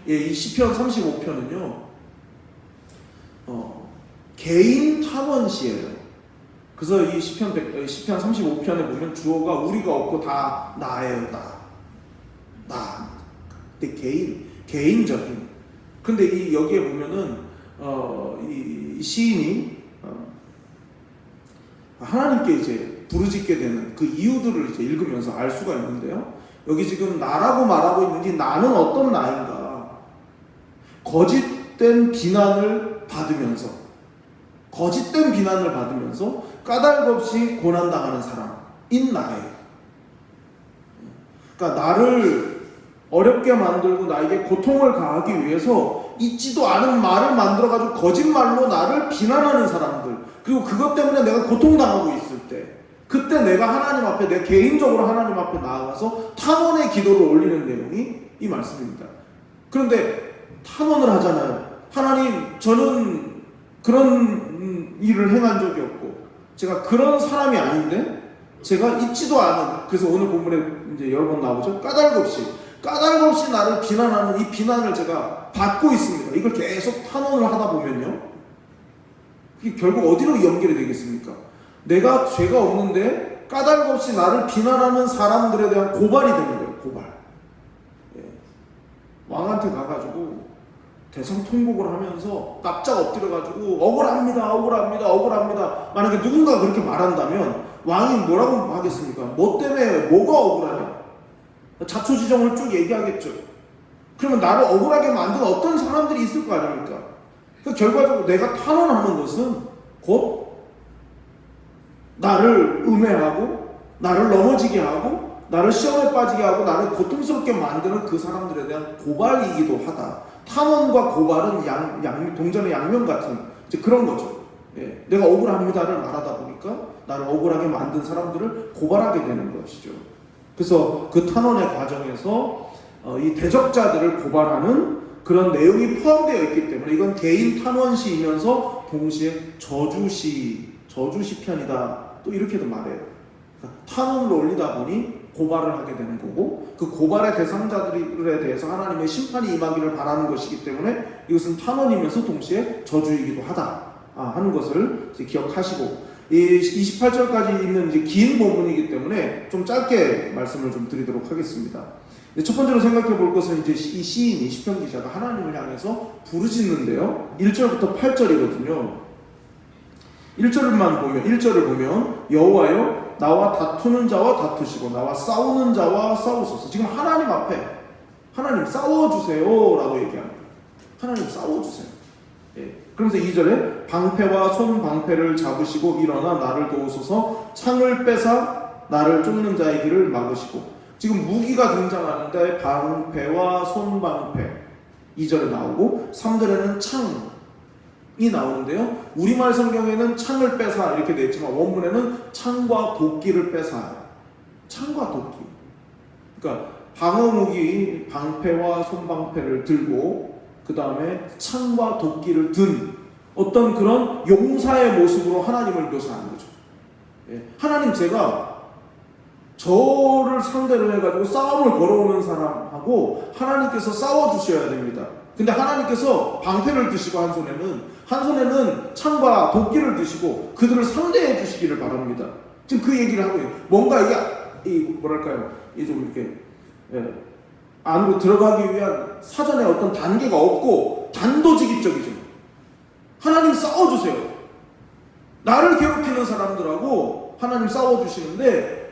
이 시편 35편은요 개인 탄원시예요. 그래서 이 시편 35편에 보면 주어가 우리가 없고 다 나예요. 나. 근데 개인적인. 근데 이 여기에 보면은 이 시인이 하나님께 이제 부르짖게 되는 그 이유들을 이제 읽으면서 알 수가 있는데요. 여기 지금 나라고 말하고 있는지 나는 어떤 나인가? 거짓된 비난을 받으면서 까닭없이 고난당하는 사람인 나예요. 그러니까 나를 어렵게 만들고 나에게 고통을 가하기 위해서 있지도 않은 말을 만들어가지고 거짓말로 나를 비난하는 사람들, 그리고 그것 때문에 내가 고통당하고 있을 때, 그때 내가 하나님 앞에, 내 개인적으로 하나님 앞에 나아가서 탄원의 기도를 올리는 내용이 이 말씀입니다. 그런데 탄원을 하잖아요. 하나님, 저는 그런 일을 행한 적이 없고 제가 그런 사람이 아닌데, 제가 있지도 않은, 그래서 오늘 본문에 이제 여러 번 나오죠. 까닭없이 나를 비난하는 이 비난을 제가 받고 있습니다. 이걸 계속 탄원을 하다 보면요, 이게 결국 어디로 연결이 되겠습니까? 내가 죄가 없는데 까닭없이 나를 비난하는 사람들에 대한 고발이 되는 거예요. 고발. 왕한테 가가지고 대성통곡을 하면서 납작 엎드려가지고 억울합니다. 만약에 누군가 그렇게 말한다면 왕이 뭐라고 하겠습니까? 뭐 때문에 뭐가 억울하냐? 자초지종을 쭉 얘기하겠죠. 그러면 나를 억울하게 만든 어떤 사람들이 있을 거 아닙니까? 그 결과적으로 내가 탄원하는 것은 곧 나를 음해하고 나를 넘어지게 하고 나를 시험에 빠지게 하고 나를 고통스럽게 만드는 그 사람들에 대한 고발이기도 하다. 탄원과 고발은 동전의 양면 같은 이제 그런 거죠. 내가 억울합니다를 말하다 보니까 나를 억울하게 만든 사람들을 고발하게 되는 것이죠. 그래서 그 탄원의 과정에서 이 대적자들을 고발하는 그런 내용이 포함되어 있기 때문에 이건 개인 탄원시이면서 동시에 저주시편이다. 또 이렇게도 말해요. 탄원을 올리다 보니 고발을 하게 되는 거고, 그 고발의 대상자들에 대해서 하나님의 심판이 임하기를 바라는 것이기 때문에 이것은 탄원이면서 동시에 저주이기도 하다 하는 것을 이제 기억하시고, 이 28절까지 있는 이제 긴 본문이기 때문에 좀 짧게 말씀을 좀 드리도록 하겠습니다. 첫 번째로 생각해 볼 것은 이제 이 시인이, 시편 기자가 하나님을 향해서 부르짖는데요. 1절부터 8절이거든요. 1절을 보면 여호와여 나와 다투는 자와 다투시고 나와 싸우는 자와 싸우소서. 지금 하나님 앞에 하나님 싸워주세요 라고 얘기합니다. 하나님 싸워주세요. 그러면서 2절에 방패와 손방패를 잡으시고 일어나 나를 도우소서. 창을 빼사 나를 쫓는 자의 길을 막으시고. 지금 무기가 등장하는데 방패와 손방패 2절에 나오고 3절에는 창이 나오는데요. 우리말 성경에는 창을 빼사 이렇게 되어 있지만 원문에는 창과 도끼를 빼사. 창과 도끼. 그러니까 방어무기 방패와 손방패를 들고 그 다음에 창과 도끼를 든 어떤 그런 용사의 모습으로 하나님을 묘사하는 거죠. 하나님, 제가 저를 상대로 해가지고 싸움을 걸어오는 사람하고 하나님께서 싸워주셔야 됩니다. 근데 하나님께서 방패를 드시고 한 손에는 창과 도끼를 드시고 그들을 상대해 주시기를 바랍니다. 지금 그 얘기를 하고 있어요. 뭔가 이게 뭐랄까요? 이게 좀 이렇게 안으로 들어가기 위한 사전에 어떤 단계가 없고 단도직입적이죠. 하나님 싸워주세요. 나를 괴롭히는 사람들하고 하나님 싸워주시는데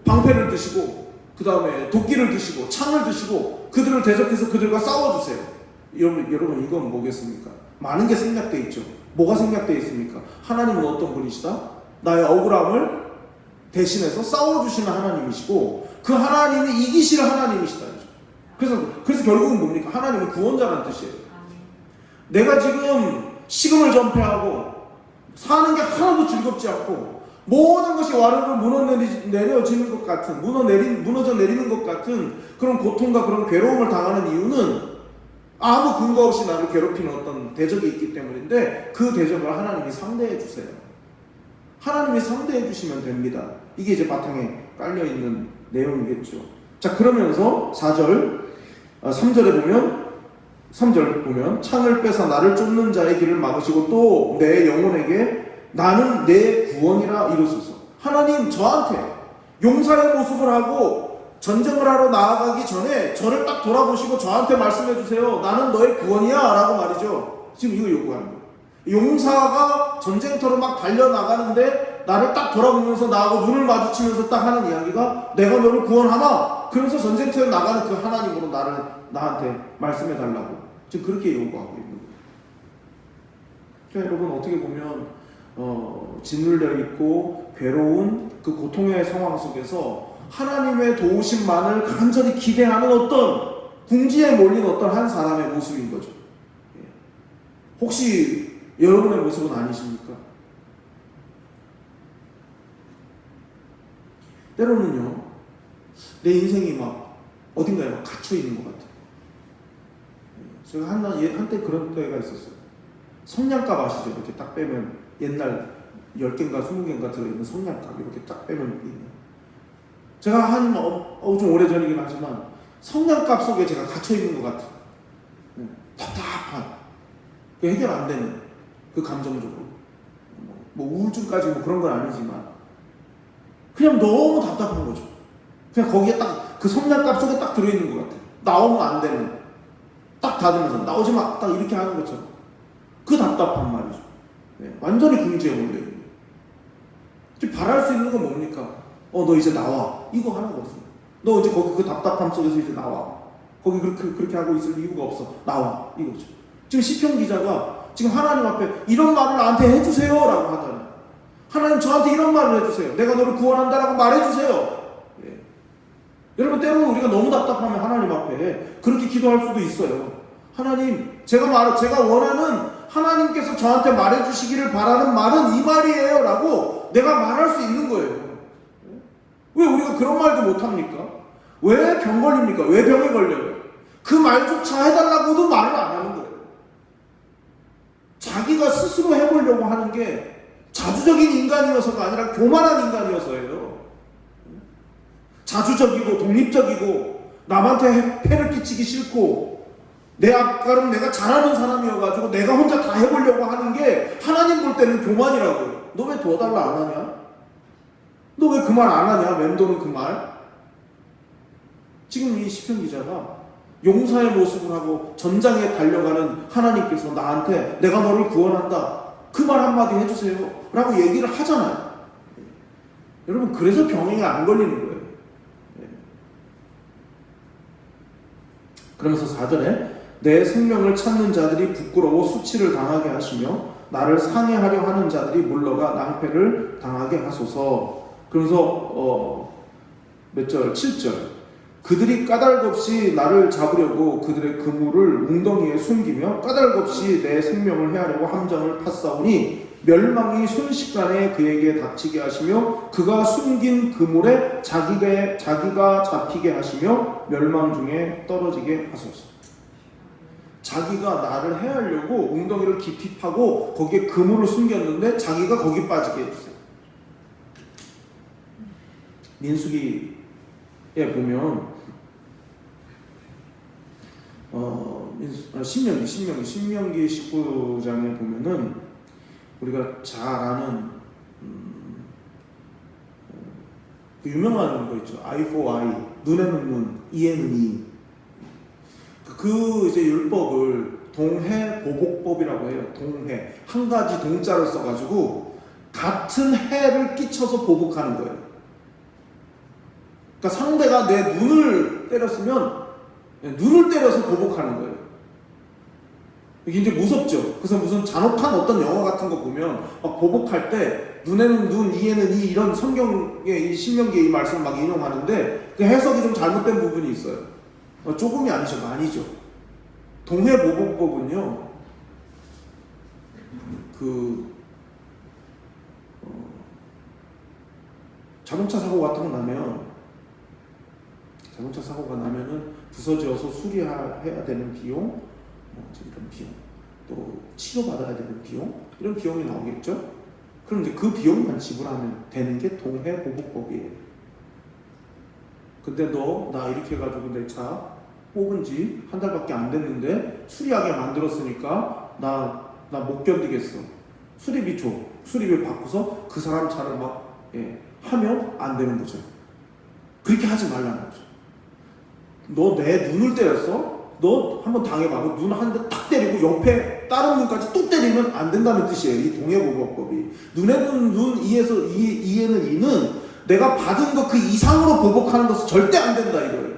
방패를 드시고 그 다음에 도끼를 드시고 창을 드시고 그들을 대적해서 그들과 싸워주세요. 여러분 이건 뭐겠습니까? 많은 게 생략되어 있죠. 뭐가 생략되어 있습니까? 하나님은 어떤 분이시다? 나의 억울함을 대신해서 싸워주시는 하나님이시고 그 하나님이 이기실 하나님이시다. 그래서 결국은 뭡니까? 하나님은 구원자라는 뜻이에요. 내가 지금 식음을 전폐하고 사는 게 하나도 즐겁지 않고 모든 것이 와르르 무너내리는 것 같은, 무너져 내리는 것 같은 그런 고통과 그런 괴로움을 당하는 이유는 아무 근거 없이 나를 괴롭히는 어떤 대적이 있기 때문인데 그 대적을 하나님이 상대해 주세요. 하나님이 상대해 주시면 됩니다. 이게 이제 바탕에 깔려있는 내용이겠죠. 자, 그러면서 3절에 보면 3절 보면 창을 빼서 나를 쫓는 자의 길을 막으시고 또 내 영혼에게 나는 내 구원이라 이루소서. 하나님 저한테 용사의 모습을 하고 전쟁을 하러 나아가기 전에 저를 딱 돌아보시고 저한테 말씀해 주세요. 나는 너의 구원이야 라고 말이죠. 지금 이거 요구하는 거예요. 용사가 전쟁터로 막 달려나가는데 나를 딱 돌아보면서 나하고 눈을 마주치면서 딱 하는 이야기가 내가 너를 구원하마. 그러면서 전쟁터에 나가는 그 하나님으로 나한테 말씀해 달라고 지금 그렇게 요구하고 있는 거예요. 그러니까 여러분 어떻게 보면 짓눌려 있고 괴로운 그 고통의 상황 속에서 하나님의 도우심만을 간절히 기대하는 어떤 궁지에 몰린 어떤 한 사람의 모습인 거죠. 혹시 여러분의 모습은 아니십니까? 때로는요, 내 인생이 막 어딘가에 막 갇혀 있는 것 같아요. 제가 한때 그런 때가 있었어요. 성냥갑 아시죠? 이렇게 딱 빼면 옛날 10개인가 20개인가 들어있는 성냥갑 이렇게 딱 빼면 있는. 제가 좀 오래전이긴 하지만 성냥갑 속에 제가 갇혀 있는 것 같아요. 답답한, 해결 안 되는 그 감정적으로 뭐 우울증까지 뭐 그런 건 아니지만 그냥 너무 답답한 거죠. 그냥 거기에 딱 그 성냥갑 속에 딱 들어있는 것 같아요. 나오면 안 되는, 딱 닫으면서 나오지 마, 딱 이렇게 하는 것처럼 그 답답한 말이죠. 완전히 궁지에 몰려 있는 거예요. 바랄 수 있는 건 뭡니까? 너 이제 나와, 이거 하나거든요. 너 이제 거기 그 답답함 속에서 이제 나와. 거기 그렇게 하고 있을 이유가 없어. 나와, 이거죠. 지금 시편 기자가 지금 하나님 앞에 이런 말을 나한테 해주세요 라고 하잖아요. 하나님 저한테 이런 말을 해주세요. 내가 너를 구원한다라고 말해주세요. 여러분 때로는 우리가 너무 답답하면 하나님 앞에 그렇게 기도할 수도 있어요. 하나님 제가 원하는 하나님께서 저한테 말해주시기를 바라는 말은 이 말이에요 라고 내가 말할 수 있는 거예요. 왜 우리가 그런 말도 못합니까? 왜 병 걸립니까? 왜 병에 걸려요? 그 말조차 해달라고도 말을 안 하는 거예요. 자기가 스스로 해보려고 하는 게 자주적인 인간이어서가 아니라 교만한 인간이어서예요. 자주적이고 독립적이고 남한테 폐를 끼치기 싫고 내 앞가름 내가 잘하는 사람이어가지고 내가 혼자 다 해보려고 하는 게 하나님 볼 때는 교만이라고요. 너 왜 도와달라 안 하냐? 너 왜 그 말 안 하냐? 맴도는 그 말. 지금 이 시편 기자가 용사의 모습을 하고 전장에 달려가는 하나님께서 나한테 내가 너를 구원한다. 그 말 한마디 해주세요. 라고 얘기를 하잖아요. 여러분 그래서 병이 안 걸리는 거예요. 그러면서 4절에 내 생명을 찾는 자들이 부끄러워 수치를 당하게 하시며 나를 상해하려 하는 자들이 물러가 낭패를 당하게 하소서. 그러면서 몇 절? 7절 그들이 까닭없이 나를 잡으려고 그들의 그물을 웅덩이에 숨기며 까닭없이 내 생명을 해하려고 함정을 팠사오니 멸망이 순식간에 그에게 닥치게 하시며 그가 숨긴 그물에 자기가 잡히게 하시며 멸망 중에 떨어지게 하소서. 자기가 나를 해하려고 웅덩이를 깊이 파고 거기에 그물을 숨겼는데 자기가 거기 빠지게 해주세요. 민수기에 보면 신명기 19장에 보면은 우리가 잘 아는 그 유명한 거 있죠. eye for eye, 눈에는 눈, 이에는 이. 그 이제 율법을 동해보복법이라고 해요. 동해 한 가지 동자를 써가지고 같은 해를 끼쳐서 보복하는 거예요. 그러니까 상대가 내 눈을 때렸으면 눈을 때려서 보복하는 거예요. 이게 이제 무섭죠. 그래서 무슨 잔혹한 어떤 영화 같은 거 보면 막 보복할 때 눈에는 눈, 이에는 이 이런 성경의 이 신명기의 이 말씀을 막 인용하는데 그 해석이 좀 잘못된 부분이 있어요. 조금이 아니죠, 많이죠. 동해보복법은요, 자동차 사고가 나면은 부서져서 수리해야 되는 비용, 이런 비용, 또 치료받아야 되는 비용, 이런 비용이 나오겠죠? 그럼 이제 그 비용만 지불하면 되는 게 동해보복법이에요. 근데 너 나 이렇게 해가지고 내 차 뽑은 지 한 달밖에 안 됐는데 수리하게 만들었으니까 나 못 견디겠어. 수리비 줘. 수리비 받고서 그 사람 차를 막 하면 안 되는 거죠. 그렇게 하지 말라는 거죠. 너 내 눈을 때렸어? 너 한번 당해봐. 눈 한 대 탁 때리고 옆에 다른 눈까지 또 때리면 안 된다는 뜻이에요. 이 동해보복법이. 눈에는 눈, 이에는 이는 내가 받은 것 그 이상으로 보복하는 것은 절대 안 된다 이거예요.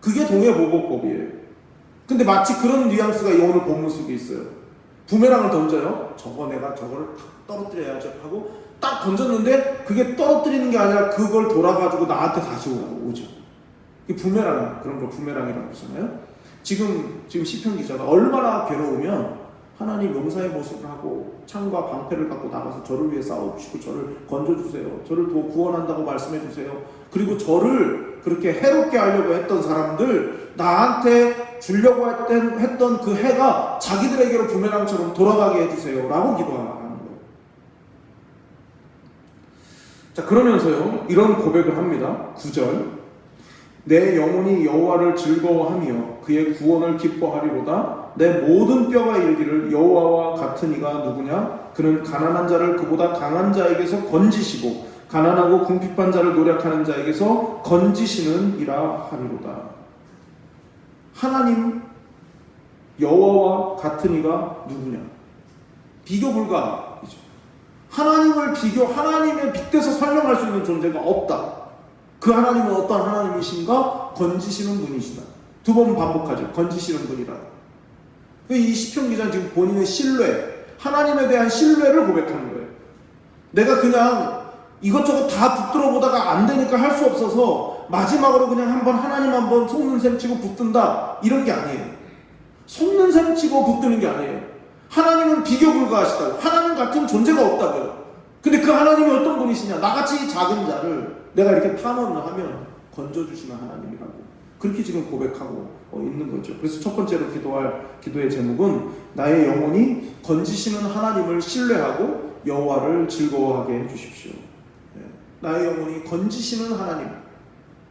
그게 동해보복법이에요. 근데 마치 그런 뉘앙스가 오늘 본문 속에 있어요. 부메랑을 던져요. 내가 저거를 탁 떨어뜨려야지 하고 딱 던졌는데 그게 떨어뜨리는 게 아니라 그걸 돌아가지고 나한테 다시 오죠. 이 부메랑, 그런 걸 부메랑이라고 하잖아요. 지금 시편 기자가 얼마나 괴로우면 하나님 용사의 모습을 하고 창과 방패를 갖고 나가서 저를 위해 싸워주시고 저를 건져주세요. 저를 구원한다고 말씀해주세요. 그리고 저를 그렇게 해롭게 하려고 했던 사람들, 나한테 주려고 했던 그 해가 자기들에게로 부메랑처럼 돌아가게 해주세요 라고 기도하는 거예요. 자, 그러면서요 이런 고백을 합니다. 9절, 내 영혼이 여호와를 즐거워하며 그의 구원을 기뻐하리로다. 내 모든 뼈가 이르기를 여호와와 같은 이가 누구냐? 그는 가난한 자를 그보다 강한 자에게서 건지시고 가난하고 궁핍한 자를 노력하는 자에게서 건지시는 이라 하리로다. 하나님 여호와와 같은 이가 누구냐? 비교 불가이죠. 하나님의 빗대서 설명할 수 있는 존재가 없다. 그 하나님은 어떤 하나님이신가? 건지시는 분이시다. 2번 반복하죠. 건지시는 분이라. 이 시편 기자는 지금 본인의 신뢰, 하나님에 대한 신뢰를 고백하는 거예요. 내가 그냥 이것저것 다 붙들어 보다가 안 되니까 할 수 없어서 마지막으로 그냥 하나님 한번 속는 셈 치고 붙든다 이런 게 아니에요. 속는 셈 치고 붙드는 게 아니에요. 하나님은 비교 불가하시다고. 하나님 같은 존재가 없다고요. 근데 그 하나님이 어떤 분이시냐? 나같이 작은 자를 내가 이렇게 탐험을 하면 건져주시는 하나님이라고. 그렇게 지금 고백하고 있는 거죠. 그래서 첫 번째로 기도할 기도의 제목은 나의 영혼이 건지시는 하나님을 신뢰하고 여호와를 즐거워하게 해주십시오. 나의 영혼이 건지시는 하나님.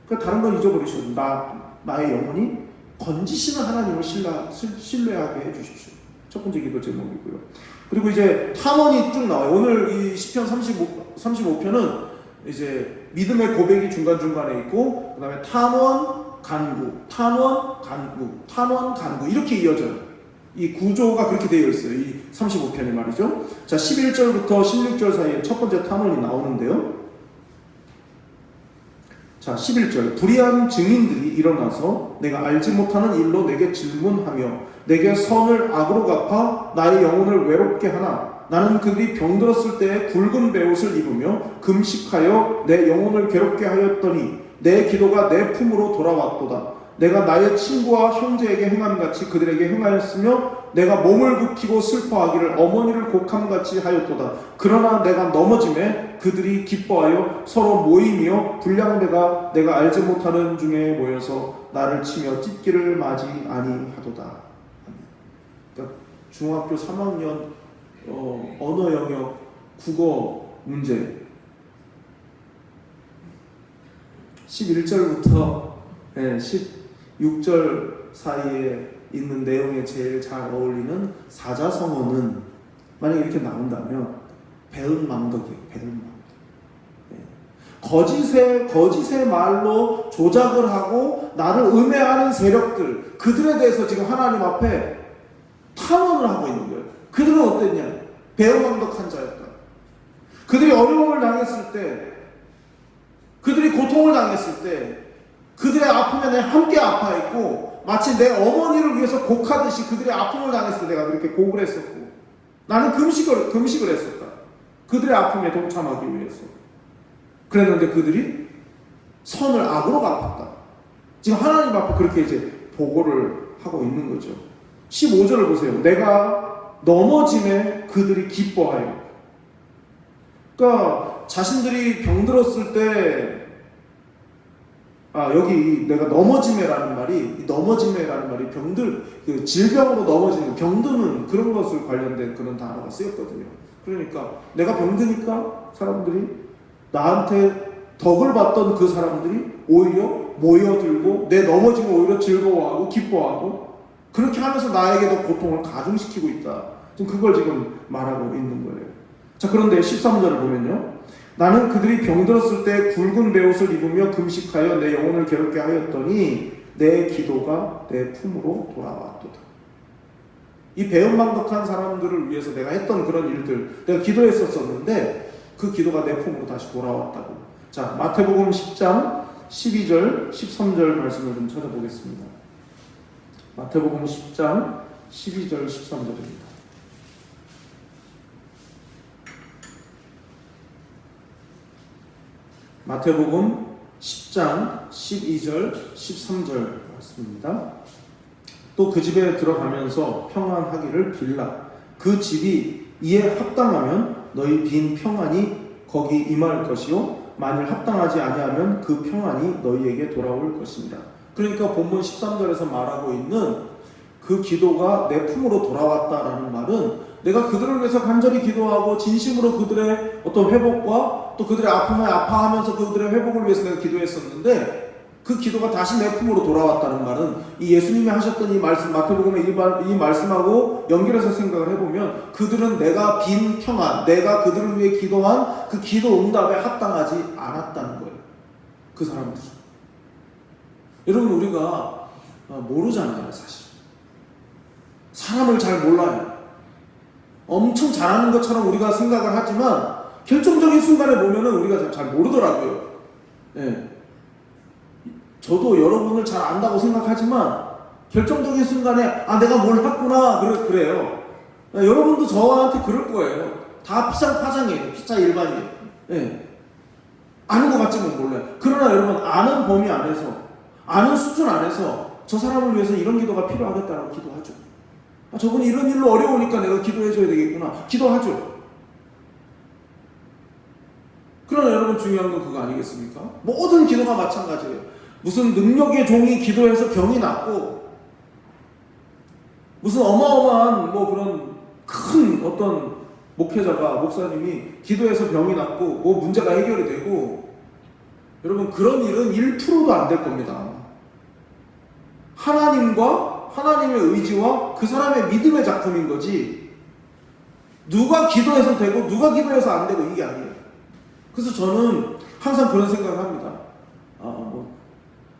그러니까 다른 건 잊어버리셔도 나의 영혼이 건지시는 하나님을 신뢰하게 해주십시오. 첫 번째 기도 제목이고요. 그리고 이제 탐언이 쭉 나와요. 오늘 이 시편 35편은 이제 믿음의 고백이 중간중간에 있고 그 다음에 탄원, 간구, 탄원, 간구, 탄원, 간구 이렇게 이어져요. 이 구조가 그렇게 되어 있어요. 이 35편이 말이죠. 자, 11절부터 16절 사이에 첫 번째 탄원이 나오는데요. 자, 11절, 불의한 증인들이 일어나서 내가 알지 못하는 일로 내게 질문하며 내게 선을 악으로 갚아 나의 영혼을 외롭게 하나 나는 그들이 병들었을 때에 굵은 베옷을 입으며 금식하여 내 영혼을 괴롭게 하였더니 내 기도가 내 품으로 돌아왔도다. 내가 나의 친구와 형제에게 행함같이 그들에게 행하였으며 내가 몸을 굽히고 슬퍼하기를 어머니를 곡함같이 하였도다. 그러나 내가 넘어짐에 그들이 기뻐하여 서로 모이며 불량배가 내가 알지 못하는 중에 모여서 나를 치며 찢기를 맞이 아니하도다. 그러니까 중학교 3학년 언어 영역 국어 문제 11절부터 16절 사이에 있는 내용에 제일 잘 어울리는 사자성어는 만약에 이렇게 나온다면 배은망덕이에요. 배은망덕. 거짓의 말로 조작을 하고 나를 음해하는 세력들, 그들에 대해서 지금 하나님 앞에 탐언을 하고 있는 거예요. 그들은 어땠냐? 배은망덕한 자였다. 그들이 어려움을 당했을 때, 그들이 고통을 당했을 때 그들의 아픔에 내가 함께 아파했고 마치 내 어머니를 위해서 곡하듯이 그들의 아픔을 당했을 때 내가 그렇게 곡을 했었고 나는 금식을 했었다. 그들의 아픔에 동참하기 위해서. 그랬는데 그들이 선을 악으로 갚았다. 지금 하나님 앞에 그렇게 이제 보고를 하고 있는 거죠. 15절을 보세요. 내가 넘어짐에 그들이 기뻐하여. 그러니까 자신들이 병들었을 때 여기 내가 넘어짐에라는 말이 그 질병으로 넘어지는 병드는 그런 것을 관련된 그런 단어가 쓰였거든요. 그러니까 내가 병드니까 사람들이 나한테 덕을 봤던 그 사람들이 오히려 모여들고 내 넘어지면 오히려 즐거워하고 기뻐하고 그렇게 하면서 나에게도 고통을 가중시키고 있다. 지금 그걸 지금 말하고 있는 거예요. 자, 그런데 13절을 보면요. 나는 그들이 병들었을 때 굵은 베옷을 입으며 금식하여 내 영혼을 괴롭게 하였더니 내 기도가 내 품으로 돌아왔도다. 이 배은망덕한 사람들을 위해서 내가 했던 그런 일들, 내가 기도했었었는데 그 기도가 내 품으로 다시 돌아왔다고. 자, 마태복음 10장 12절, 13절 말씀을 좀 찾아보겠습니다. 마태복음 10장 12절, 13절입니다. 마태복음 10장 12절, 13절 말씀입니다. 또 그 집에 들어가면서 평안하기를 빌라. 그 집이 이에 합당하면 너희 빈 평안이 거기 임할 것이요 만일 합당하지 아니하면 그 평안이 너희에게 돌아올 것입니다. 그러니까 본문 13절에서 말하고 있는 그 기도가 내 품으로 돌아왔다라는 말은 내가 그들을 위해서 간절히 기도하고 진심으로 그들의 어떤 회복과 또 그들의 아픔에 아파하면서 그들의 회복을 위해서 내가 기도했었는데 그 기도가 다시 내 품으로 돌아왔다는 말은 이 예수님이 하셨던 이 말씀, 마태복음의 이 말씀하고 연결해서 생각을 해보면 그들은 내가 빈 평안, 내가 그들을 위해 기도한 그 기도 응답에 합당하지 않았다는 거예요. 그 사람들이. 여러분, 우리가 모르잖아요, 사실. 사람을 잘 몰라요. 엄청 잘하는 것처럼 우리가 생각을 하지만 결정적인 순간에 보면은 우리가 잘 모르더라고요. 네. 저도 여러분을 잘 안다고 생각하지만 결정적인 순간에 내가 뭘 했구나 그래요. 네, 여러분도 저한테 그럴 거예요. 다 피장파장이에요. 피자 일반이에요. 네. 아는 것 같지만 몰라요. 그러나 여러분 아는 범위 안에서 아는 수준 안에서 저 사람을 위해서 이런 기도가 필요하겠다라고 기도하죠. 저분이 이런 일로 어려우니까 내가 기도해줘야 되겠구나. 기도하죠. 그러나 여러분 중요한 건 그거 아니겠습니까? 모든 기도가 마찬가지예요. 무슨 능력의 종이 기도해서 병이 낫고 무슨 어마어마한 뭐 그런 큰 어떤 목회자가 목사님이 기도해서 병이 낫고 뭐 문제가 해결이 되고 여러분 그런 일은 1%도 안 될 겁니다. 하나님과 하나님의 의지와 그 사람의 믿음의 작품인 거지 누가 기도해서 되고 누가 기도해서 안 되고 이게 아니에요. 그래서 저는 항상 그런 생각을 합니다.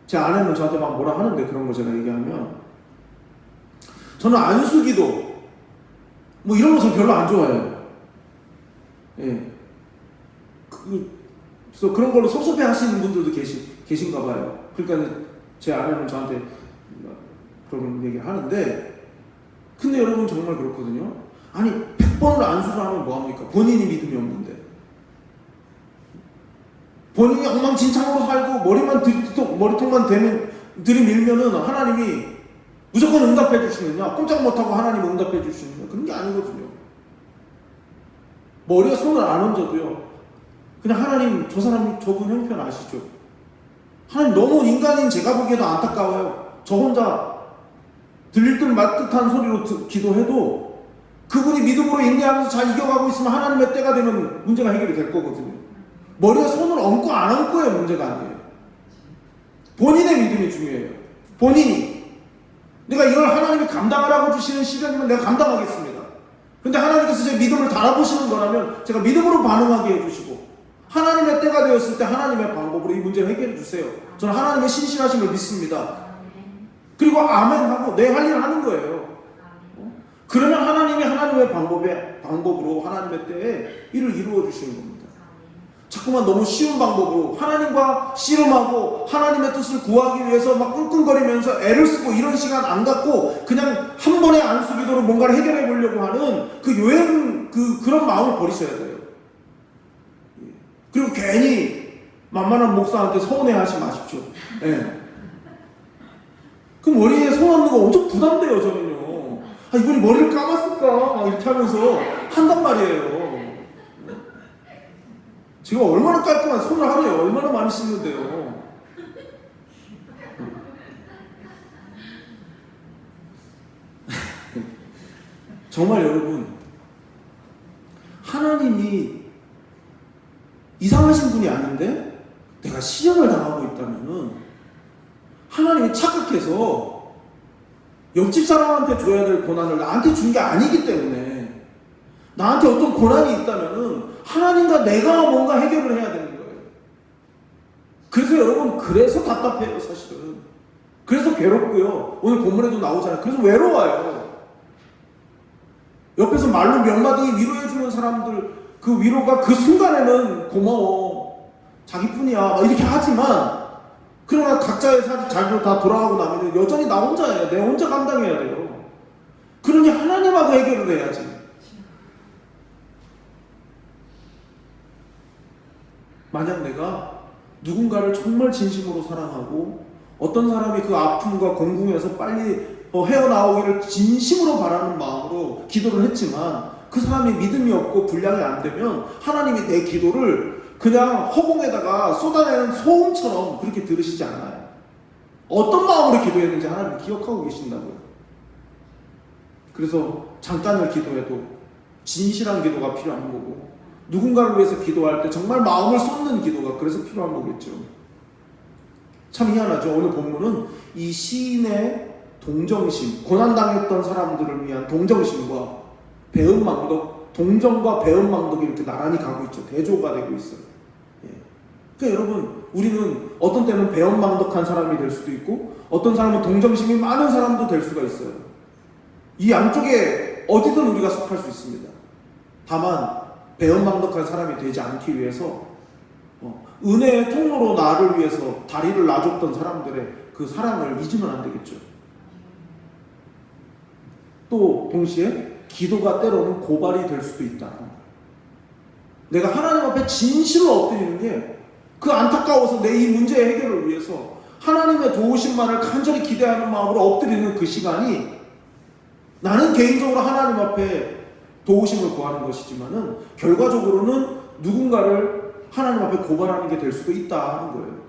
제 아내는 저한테 막 뭐라 하는데 그런 거 제가 얘기하면 저는 안수기도 뭐 이런 거 저 별로 안 좋아해요. 예. 그래서 그런 걸로 섭섭해 하시는 분들도 계신가 봐요. 그러니까 제 아내는 저한테 그런 얘기를 하는데 근데 여러분 정말 그렇거든요. 아니 100번을 안수를 하면 뭐합니까? 본인이 믿음이 없는데 본인이 엉망진창으로 살고 머리통만 들이밀면은 하나님이 무조건 응답해 주시느냐? 꼼짝 못하고 하나님 응답해 주시느냐? 그런 게 아니거든요. 머리에 손을 안 얹어도요. 그냥 하나님 저분 형편 아시죠? 하나님 너무 인간인 제가 보기에도 안타까워요. 저 혼자 들릴 듯 말 듯한 소리로 기도해도 그분이 믿음으로 인내하면서 잘 이겨가고 있으면 하나님의 때가 되면 문제가 해결이 될 거거든요. 머리에 손을 얹고 안 얹고의 문제가 아니에요. 본인의 믿음이 중요해요. 본인이. 내가 이걸 하나님이 감당하라고 주시는 시간이면 내가 감당하겠습니다. 근데 하나님께서 제 믿음을 달아보시는 거라면 제가 믿음으로 반응하게 해주시고 하나님의 때가 되었을 때 하나님의 방법으로 이 문제를 해결해 주세요. 저는 하나님의 신실하심을 믿습니다. 그리고 아멘 하고 내 할 일을 하는 거예요. 그러면 하나님이 하나님의 방법으로 하나님의 때에 일을 이루어 주시는 겁니다. 자꾸만 너무 쉬운 방법으로 하나님과 씨름하고 하나님의 뜻을 구하기 위해서 막 끙끙거리면서 애를 쓰고 이런 시간 안 갖고 그냥 한 번에 안수기도로 뭔가를 해결해 보려고 하는 그 그런 마음을 버리셔야 돼요. 그리고 괜히 만만한 목사한테 서운해하지 마십시오. 네. 그 머리에 손 얹는 거 엄청 부담돼요, 저는요. 이분이 머리를 감았을까? 막 이렇게 하면서 한단 말이에요. 제가 얼마나 깔끔한 손을 하루에 얼마나 많이 씻는데요. 정말 여러분, 하나님이 이상하신 분이 아닌데 내가 시험을 당하고 있다면은 하나님이 착각해서 옆집 사람한테 줘야 될 고난을 나한테 준 게 아니기 때문에 나한테 어떤 고난이 있다면은 하나님과 내가 뭔가 해결을 해야 되는 거예요. 그래서 여러분, 그래서 답답해요, 사실은. 그래서 괴롭고요. 오늘 본문에도 나오잖아요. 그래서 외로워요. 옆에서 말로 몇 마디 위로해주는 사람들, 그 위로가 그 순간에는 고마워, 자기뿐이야, 막 이렇게 하지만, 그러나 각자의 자리로 다 돌아가고 나면 여전히 나 혼자예요. 내 혼자 감당해야 돼요. 그러니 하나님하고 해결을 해야지. 만약 내가 누군가를 정말 진심으로 사랑하고 어떤 사람이 그 아픔과 공궁에서 빨리 헤어나오기를 진심으로 바라는 마음으로 기도를 했지만 그 사람이 믿음이 없고 분량이 안 되면 하나님이 내 기도를 그냥 허공에다가 쏟아내는 소음처럼 그렇게 들으시지 않아요. 어떤 마음으로 기도했는지 하나님 기억하고 계신다고요. 그래서 잠깐을 기도해도 진실한 기도가 필요한 거고, 누군가를 위해서 기도할 때 정말 마음을 쏟는 기도가 그래서 필요한 거겠죠. 참 희한하죠. 오늘 본문은 이 시인의 동정심, 고난당했던 사람들을 위한 동정심과 배은망덕, 동정과 배은망덕이 이렇게 나란히 가고 있죠. 대조가 되고 있어요. 그러니까 여러분, 우리는 어떤 때는 배은망덕한 사람이 될 수도 있고 어떤 사람은 동정심이 많은 사람도 될 수가 있어요. 이 양쪽에 어디든 우리가 속할 수 있습니다. 다만 배은망덕한 사람이 되지 않기 위해서 은혜의 통로로 나를 위해서 다리를 놔줬던 사람들의 그 사랑을 잊으면 안 되겠죠. 또 동시에 기도가 때로는 고발이 될 수도 있다. 내가 하나님 앞에 진실로 엎드리는 게 그 안타까워서 내 이 문제의 해결을 위해서 하나님의 도우심만을 간절히 기대하는 마음으로 엎드리는 그 시간이 나는 개인적으로 하나님 앞에 도우심을 구하는 것이지만은 결과적으로는 누군가를 하나님 앞에 고발하는 게 될 수도 있다 하는 거예요.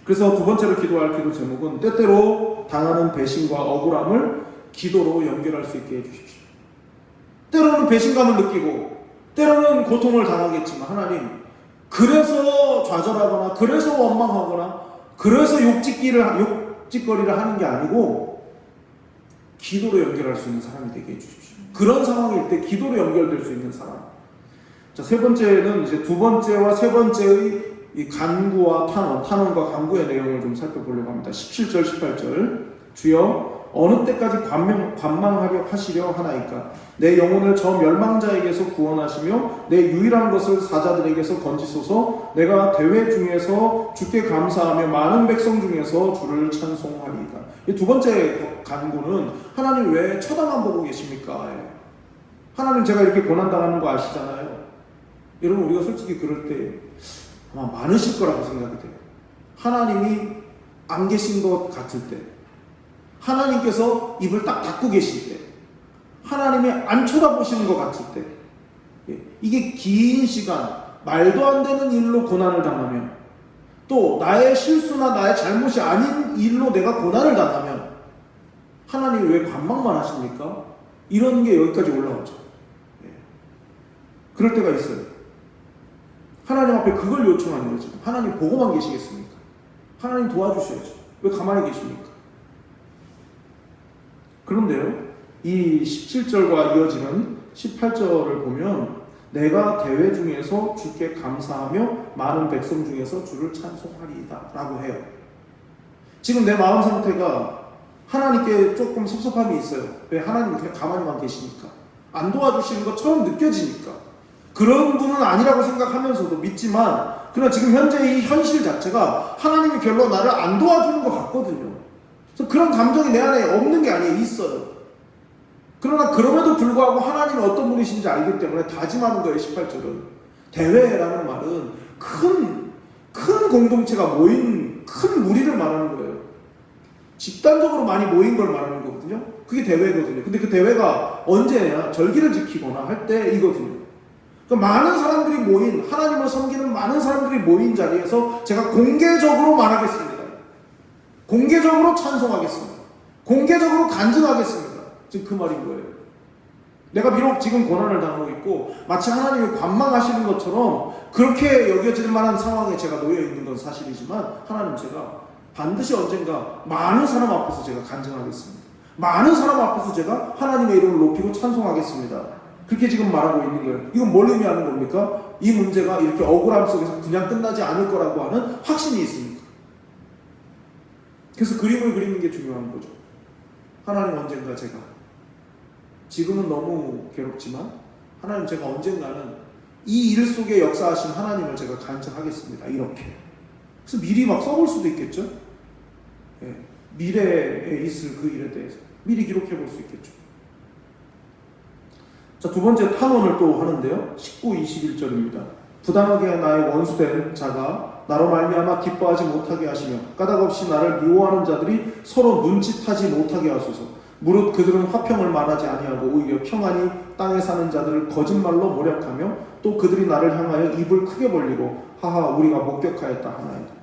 그래서 두 번째로 기도할 기도 제목은 때때로 당하는 배신과 억울함을 기도로 연결할 수 있게 해주십시오. 때로는 배신감을 느끼고 때로는 고통을 당하겠지만 하나님, 그래서 좌절하거나 그래서 원망하거나 그래서 욕짓거리를 하는 게 아니고 기도로 연결할 수 있는 사람이 되게 해주십시오. 그런 상황일 때 기도로 연결될 수 있는 사람. 자, 세 번째는 이제 두 번째와 세 번째의 이 간구와 탄원과 간구의 내용을 좀 살펴보려고 합니다. 17절, 18절. 주여, 어느 때까지 관망하려 하시려 하나이까? 내 영혼을 저 멸망자에게서 구원하시며 내 유일한 것을 사자들에게서 건지소서. 내가 대회 중에서 주께 감사하며 많은 백성 중에서 주를 찬송하리이다. 이 두 번째 간구는 하나님 왜 쳐다만 보고 계십니까? 하나님, 제가 이렇게 고난당하는 거 아시잖아요. 여러분, 우리가 솔직히 그럴 때 아마 많으실 거라고 생각이 돼요. 하나님이 안 계신 것 같을 때, 하나님께서 입을 딱 닫고 계실 때, 하나님이 안 쳐다보시는 것 같을 때, 이게 긴 시간 말도 안 되는 일로 고난을 당하면, 또 나의 실수나 나의 잘못이 아닌 일로 내가 고난을 당하면 하나님이 왜 관망만 하십니까? 이런 게 여기까지 올라오죠. 그럴 때가 있어요. 하나님 앞에 그걸 요청하는 거죠. 하나님 보고만 계시겠습니까? 하나님 도와주셔야죠. 왜 가만히 계십니까? 그런데요, 이 17절과 이어지는 18절을 보면 내가 대회 중에서 주께 감사하며 많은 백성 중에서 주를 찬송하리이다 라고 해요. 지금 내 마음 상태가 하나님께 조금 섭섭함이 있어요. 왜? 하나님 그냥 가만히만 계시니까, 안 도와주시는 것처럼 느껴지니까. 그런 분은 아니라고 생각하면서도 믿지만, 그러나 지금 현재 이 현실 자체가 하나님이 별로 나를 안 도와주는 것 같거든요. 그래서 그런 감정이 내 안에 없는 게 아니에요. 있어요. 그러나 그럼에도 불구하고 하나님이 어떤 분이신지 알기 때문에 다짐하는 거예요. 18절은. 대회라는 말은 큰 공동체가 모인 큰 무리를 말하는 거예요. 집단적으로 많이 모인 걸 말하는 거거든요. 그게 대회거든요. 근데 그 대회가 언제냐? 절기를 지키거나 할 때 이거든요. 그러니까 많은 사람들이 모인, 하나님을 섬기는 많은 사람들이 모인 자리에서 제가 공개적으로 말하겠습니다. 공개적으로 찬송하겠습니다. 공개적으로 간증하겠습니다. 지금 그 말인 거예요. 내가 비록 지금 고난을 당하고 있고 마치 하나님이 관망하시는 것처럼 그렇게 여겨질 만한 상황에 제가 놓여 있는 건 사실이지만 하나님, 제가 반드시 언젠가 많은 사람 앞에서 제가 간증하겠습니다. 많은 사람 앞에서 제가 하나님의 이름을 높이고 찬송하겠습니다. 그렇게 지금 말하고 있는 거예요. 이건 뭘 의미하는 겁니까? 이 문제가 이렇게 억울함 속에서 그냥 끝나지 않을 거라고 하는 확신이 있습니까? 그래서 그림을 그리는 게 중요한 거죠. 하나님, 언젠가 제가, 지금은 너무 괴롭지만 하나님, 제가 언젠가는 이 일 속에 역사하신 하나님을 제가 간증하겠습니다. 이렇게. 그래서 미리 막 써볼 수도 있겠죠. 예, 미래에 있을 그 일에 대해서 미리 기록해 볼 수 있겠죠. 자, 두 번째 탄원을 또 하는데요. 19, 21절입니다. 부당하게 나의 원수된 자가 나로 말미암아 기뻐하지 못하게 하시며 까닭없이 나를 미워하는 자들이 서로 눈짓하지 못하게 하소서. 무릇 그들은 화평을 말하지 아니하고 오히려 평안히 땅에 사는 자들을 거짓말로 모략하며 또 그들이 나를 향하여 입을 크게 벌리고 하하 우리가 목격하였다 하나이다.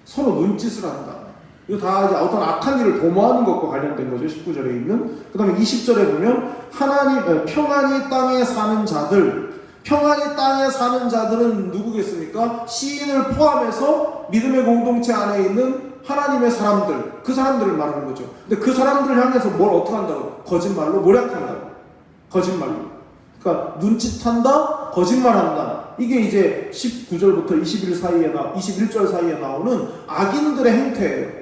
서로 눈짓을 한다. 이거 다 이제 어떤 악한 일을 도모하는 것과 관련된 거죠. 19절에 있는. 그 다음에 20절에 보면 평안히 땅에 사는 자들, 평안히 땅에 사는 자들은 누구겠습니까? 시인을 포함해서 믿음의 공동체 안에 있는 하나님의 사람들, 그 사람들을 말하는 거죠. 근데 그 사람들을 향해서 뭘 어떻게 한다고? 거짓말로 모략한다고. 거짓말로. 그러니까 눈짓한다, 거짓말한다. 이게 이제 19절부터 21절 사이에 나오는 악인들의 행태예요.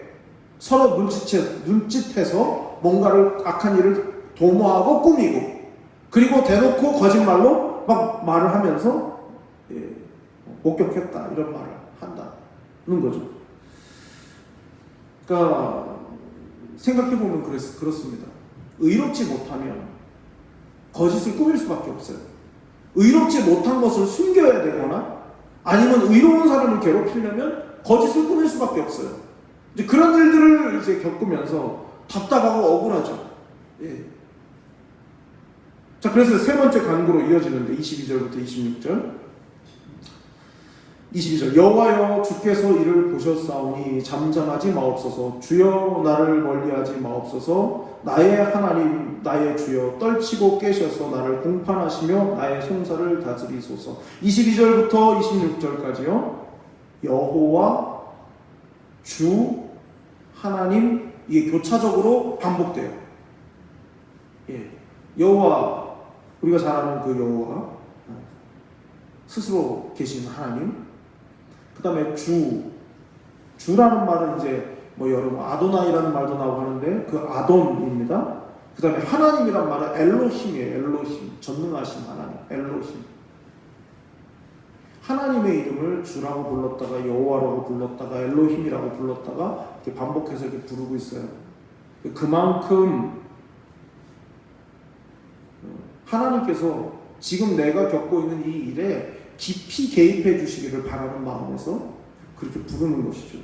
서로 눈짓해서 뭔가를, 악한 일을 도모하고 꾸미고, 그리고 대놓고 거짓말로 막 말을 하면서 목격했다 이런 말을 한다는 거죠. 그러니까 생각해보면 그렇습니다. 의롭지 못하면 거짓을 꾸밀 수밖에 없어요. 의롭지 못한 것을 숨겨야 되거나 아니면 의로운 사람을 괴롭히려면 거짓을 꾸밀 수밖에 없어요. 이제 그런 일들을 이제 겪으면서 답답하고 억울하죠. 예. 자, 그래서 세 번째 간구로 이어지는데 22절부터 26절. 22절. 여호와여 주께서 이를 보셨사오니 잠잠하지 마옵소서. 주여 나를 멀리하지 마옵소서. 나의 하나님 나의 주여 떨치고 깨셔서 나를 공판하시며 나의 송사를 다스리소서. 22절부터 26절까지요. 여호와 주 하나님, 이게 교차적으로 반복돼요. 예. 여호와, 우리가 잘 아는 그 여호와, 스스로 계신 하나님. 그 다음에 주라는 말은 이제 여러분 아도나이라는 말도 나오고 하는데 그 아돈입니다. 그 다음에 하나님이란 말은 엘로힘이에요. 엘로힘, 전능하신 하나님, 엘로힘. 하나님의 이름을 주라고 불렀다가 여호와라고 불렀다가 엘로힘이라고 불렀다가 이렇게 반복해서 이렇게 부르고 있어요. 그만큼 하나님께서 지금 내가 겪고 있는 이 일에 깊이 개입해 주시기를 바라는 마음에서 그렇게 부르는 것이죠.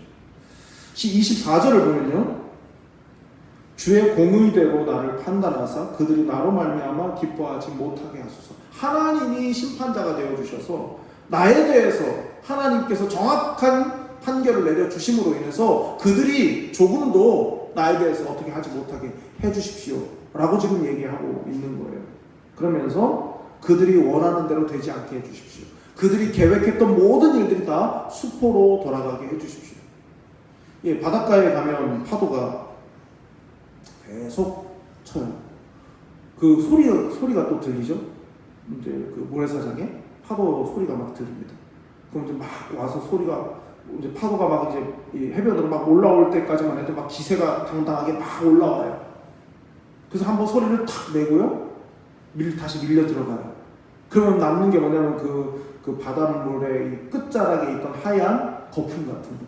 24절을 보면요. 주의 공의대로 나를 판단하사 그들이 나로 말미암아 기뻐하지 못하게 하소서. 하나님이 심판자가 되어주셔서 나에 대해서 하나님께서 정확한 판결을 내려주심으로 인해서 그들이 조금도 나에 대해서 어떻게 하지 못하게 해주십시오 라고 지금 얘기하고 있는 거예요. 그러면서 그들이 원하는 대로 되지 않게 해주십시오. 그들이 계획했던 모든 일들이 다 수포로 돌아가게 해주십시오. 예, 바닷가에 가면 파도가 계속 쳐요. 그 소리가 또 들리죠? 이제 그 모래사장에 파도 소리가 막 들립니다. 그럼 이제 막 와서 소리가, 이제 파도가 막 이제 해변으로 막 올라올 때까지만 해도 막 기세가 당당하게 막 올라와요. 그래서 한번 소리를 탁 내고요. 다시 밀려 들어가요. 그러면 남는 게 뭐냐면 그 바닷물의 이 끝자락에 있던 하얀 거품 같은 것들.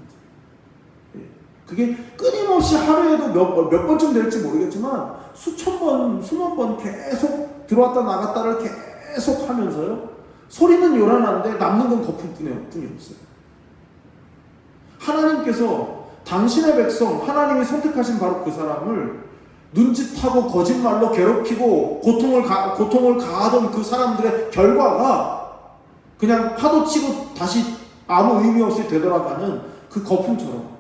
예. 그게 끊임없이 하루에도 몇 번쯤 될지 모르겠지만 수천 번, 수만 번 계속 들어왔다 나갔다를 계속 하면서요. 소리는 요란한데 남는 건 거품뿐이 없어요. 하나님께서 당신의 백성, 하나님이 선택하신 바로 그 사람을 눈짓하고 거짓말로 괴롭히고 고통을 가하던 그 사람들의 결과가 그냥 파도치고 다시 아무 의미 없이 되돌아가는 그 거품처럼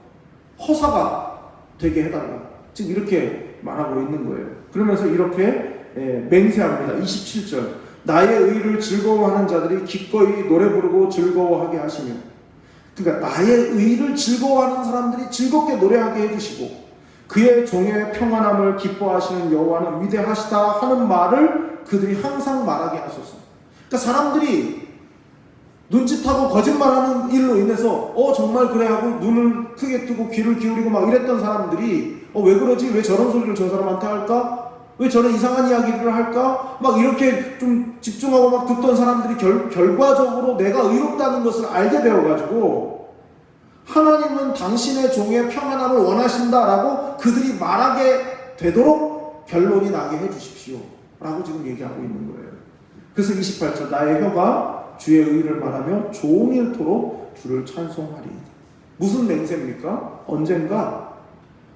허사가 되게 해달라. 지금 이렇게 말하고 있는 거예요. 그러면서 이렇게 맹세합니다. 27절. 나의 의를 즐거워하는 자들이 기꺼이 노래 부르고 즐거워하게 하시며, 그러니까 나의 의를 즐거워하는 사람들이 즐겁게 노래하게 해주시고 그의 종의 평안함을 기뻐하시는 여호와는 위대하시다 하는 말을 그들이 항상 말하게 하소서. 그러니까 사람들이 눈짓하고 거짓말하는 일로 인해서 정말 그래 하고 눈을 크게 뜨고 귀를 기울이고 막 이랬던 사람들이 왜 그러지? 왜 저런 소리를 저 사람한테 할까? 왜 저런 이상한 이야기를 할까? 막 이렇게 좀 집중하고 막 듣던 사람들이 결과적으로 내가 의롭다는 것을 알게 되어가지고 하나님은 당신의 종의 평안함을 원하신다라고 그들이 말하게 되도록 결론이 나게 해주십시오 라고 지금 얘기하고 있는 거예요. 그래서 28절 나의 혀가 주의 의를 말하며 종일토록 주를 찬송하리. 무슨 맹세입니까? 언젠가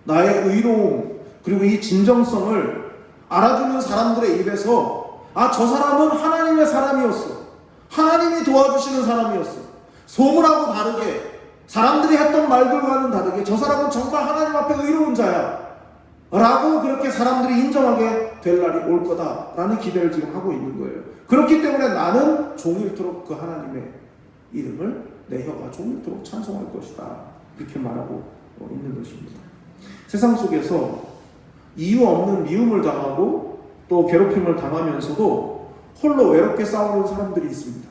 나의 의로움 그리고 이 진정성을 알아주는 사람들의 입에서 저 사람은 하나님의 사람이었어. 하나님이 도와주시는 사람이었어. 소문하고 다르게 사람들이 했던 말들과는 다르게 저 사람은 정말 하나님 앞에 의로운 자야 라고 그렇게 사람들이 인정하게 될 날이 올 거다라는 기대를 지금 하고 있는 거예요. 그렇기 때문에 나는 종일토록 그 하나님의 이름을 내 혀가 종일토록 찬송할 것이다 이렇게 말하고 있는 것입니다. 세상 속에서 이유 없는 미움을 당하고 또 괴롭힘을 당하면서도 홀로 외롭게 싸우는 사람들이 있습니다.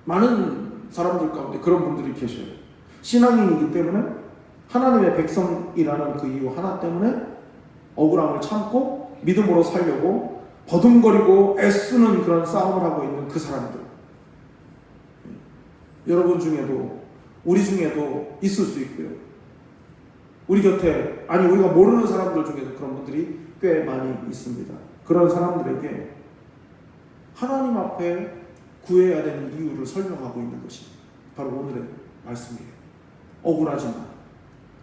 많은 사람들 가운데 그런 분들이 계셔요. 신앙인이기 때문에 하나님의 백성이라는 그 이유 하나 때문에 억울함을 참고 믿음으로 살려고 버둥거리고 애쓰는 그런 싸움을 하고 있는 그 사람들. 여러분 중에도 우리 중에도 있을 수 있고요. 우리 곁에 우리가 모르는 사람들 중에도 그런 분들이 꽤 많이 있습니다. 그런 사람들에게 하나님 앞에 구해야 되는 이유를 설명하고 있는 것이 바로 오늘의 말씀이에요. 억울하지만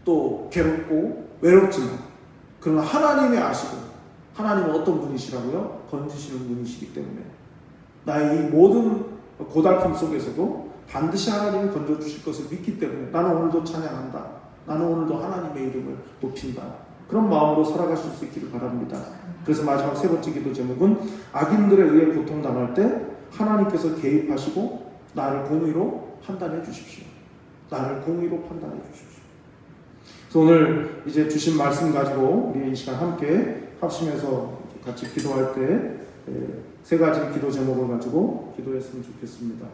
또 괴롭고 외롭지만 그러나 하나님이 아시고 하나님은 어떤 분이시라고요? 건지시는 분이시기 때문에 나의 이 모든 고달픔 속에서도 반드시 하나님이 건져주실 것을 믿기 때문에 나는 오늘도 찬양한다. 나는 오늘도 하나님의 이름을 높인다. 그런 마음으로 살아가실 수 있기를 바랍니다. 그래서 마지막 세 번째 기도 제목은 악인들에 의해 고통당할 때 하나님께서 개입하시고 나를 공의로 판단해 주십시오. 나를 공의로 판단해 주십시오. 그래서 오늘 이제 주신 말씀 가지고 우리 이 시간 함께 합심해서 같이 기도할 때 세 가지 기도 제목을 가지고 기도했으면 좋겠습니다.